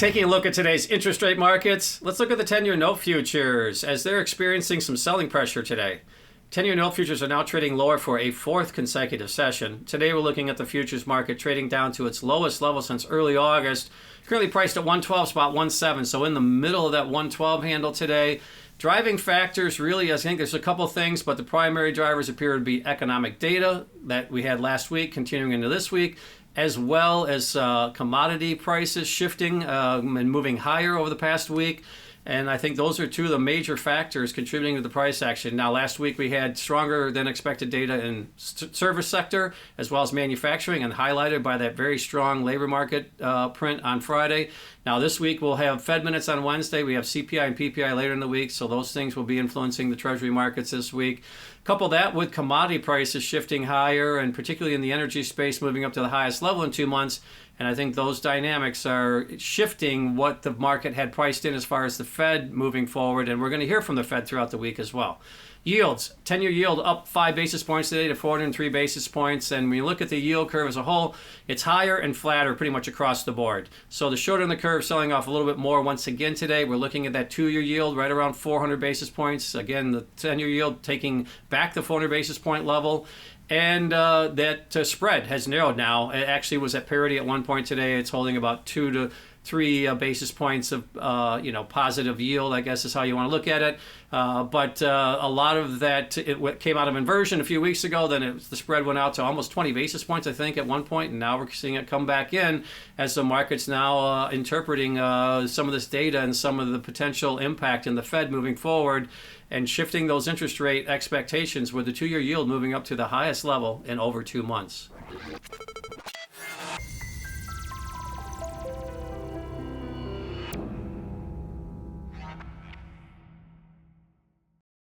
Taking a look at today's interest rate markets, let's look at the 10-year note futures as they're experiencing some selling pressure today. 10-year note futures are now trading lower for a fourth consecutive session. Today we're looking at the futures market trading down to its lowest level since early August, currently priced at 112.17, so in the middle of that 112 handle today. Driving factors, really, I think there's a couple things, but the primary drivers appear to be economic data that we had last week, continuing into this week, as well as commodity prices shifting and moving higher over the past week. And I think those are two of the major factors contributing to the price action. Now, last week we had stronger than expected data in service sector as well as manufacturing, and highlighted by that very strong labor market print on Friday. Now, this week we'll have Fed minutes on Wednesday. We have CPI and PPI later in the week, so those things will be influencing the Treasury markets this week. Couple that with commodity prices shifting higher, and particularly in the energy space moving up to the highest level in 2 months. And I think those dynamics are shifting what the market had priced in as far as the Fed moving forward. And we're going to hear from the Fed throughout the week as well. Yields, 10-year yield up 5 basis points today to 403 basis points. And when you look at the yield curve as a whole, it's higher and flatter pretty much across the board. So the short end of the curve selling off a little bit more once again today. We're looking at that 2-year yield right around 400 basis points. Again, the 10-year yield taking back the 400 basis point level. And that spread has narrowed now. It actually was at parity at one point today. It's holding about 2 to 3 basis points of positive yield, I guess is how you want to look at it. But a lot of that it came out of inversion a few weeks ago. Then the spread went out to almost 20 basis points, I think, at one point, and now we're seeing it come back in as the market's now interpreting some of this data and some of the potential impact in the Fed moving forward, and shifting those interest rate expectations with the 2-year yield moving up to the highest level in over 2 months.